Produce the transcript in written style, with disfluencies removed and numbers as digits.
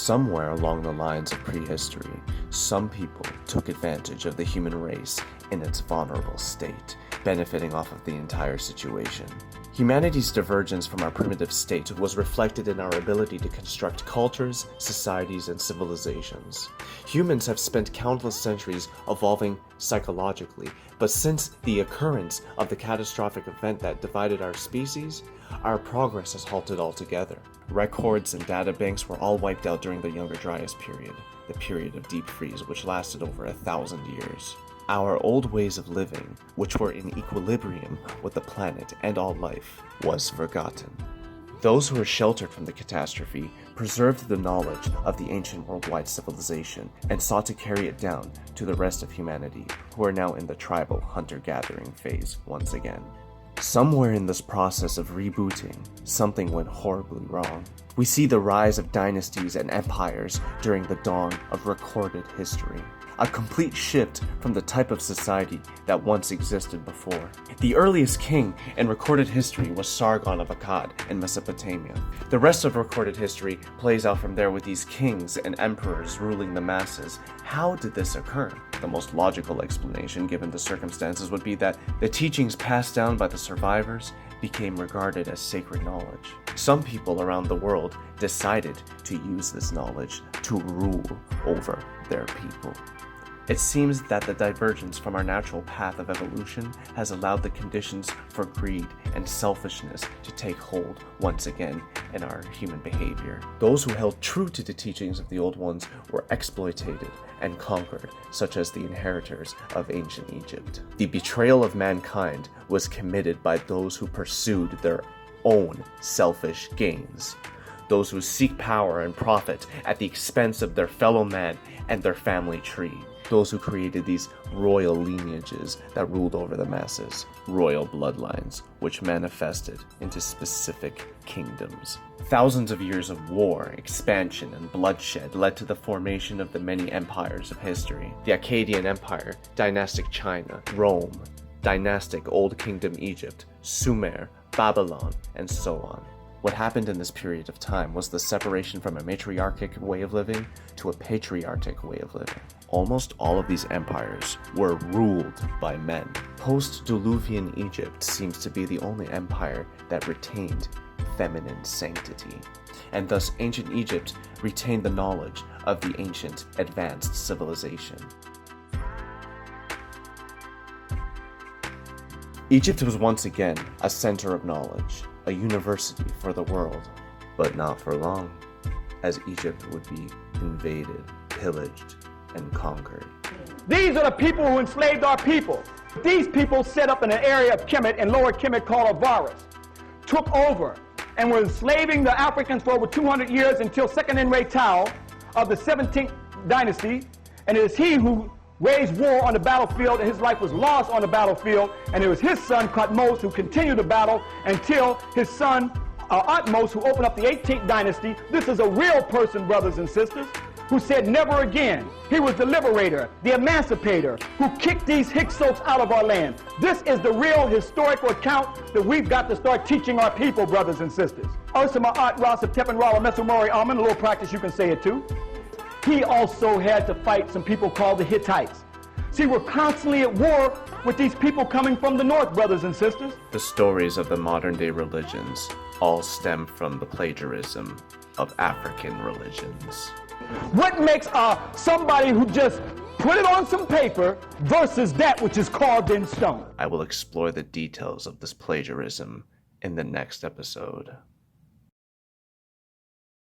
Somewhere along the lines of prehistory, some people took advantage of the human race in its vulnerable state, benefiting off of the entire situation. Humanity's divergence from our primitive state was reflected in our ability to construct cultures, societies, and civilizations. Humans have spent countless centuries evolving psychologically, but since the occurrence of the catastrophic event that divided our species, our progress has halted altogether. Records and databanks were all wiped out during the Younger Dryas period, the period of deep freeze which lasted over 1,000 years. Our old ways of living, which were in equilibrium with the planet and all life, was forgotten. Those who were sheltered from the catastrophe preserved the knowledge of the ancient worldwide civilization and sought to carry it down to the rest of humanity, who are now in the tribal hunter-gathering phase once again. Somewhere in this process of rebooting, something went horribly wrong. We see the rise of dynasties and empires during the dawn of recorded history. A complete shift from the type of society that once existed before. The earliest king in recorded history was Sargon of Akkad in Mesopotamia. The rest of recorded history plays out from there with these kings and emperors ruling the masses. How did this occur? The most logical explanation given the circumstances would be that the teachings passed down by the survivors became regarded as sacred knowledge. Some people around the world decided to use this knowledge to rule over their people. It seems that the divergence from our natural path of evolution has allowed the conditions for greed and selfishness to take hold once again in our human behavior. Those who held true to the teachings of the old ones were exploited and conquered, such as the inheritors of ancient Egypt. The betrayal of mankind was committed by those who pursued their own selfish gains. Those who seek power and profit at the expense of their fellow man and their family tree. Those who created these royal lineages that ruled over the masses, royal bloodlines, which manifested into specific kingdoms. Thousands of years of war, expansion, and bloodshed led to the formation of the many empires of history. The Akkadian Empire, dynastic China, Rome, dynastic Old Kingdom Egypt, Sumer, Babylon, and so on. What happened in this period of time was the separation from a matriarchic way of living to a patriarchic way of living. Almost all of these empires were ruled by men. Post-Diluvian Egypt seems to be the only empire that retained feminine sanctity, and thus ancient Egypt retained the knowledge of the ancient advanced civilization. Egypt was once again a center of knowledge, a university for the world, but not for long, as Egypt would be invaded, pillaged, and conquered. These are the people who enslaved our people. These people set up in an area of Kemet and lower Kemet called Avaris, took over and were enslaving the Africans for over 200 years until Second Enrei Tao of the 17th dynasty, and it is he who waged war on the battlefield, and his life was lost on the battlefield, and it was his son, Thutmose, who continued the battle until his son, Thutmose, who opened up the 18th dynasty. This is a real person, brothers and sisters, who said never again. He was the liberator, the emancipator, who kicked these Hyksos out of our land. This is the real historical account that we've got to start teaching our people, brothers and sisters. Ursama At Rasa Tepen Rala Mesumori Amen, a little practice you can say it too. He also had to fight some people called the Hittites. See, we're constantly at war with these people coming from the north, brothers and sisters. The stories of the modern-day religions all stem from the plagiarism of African religions. What makes somebody who just put it on some paper versus that which is carved in stone? I will explore the details of this plagiarism in the next episode.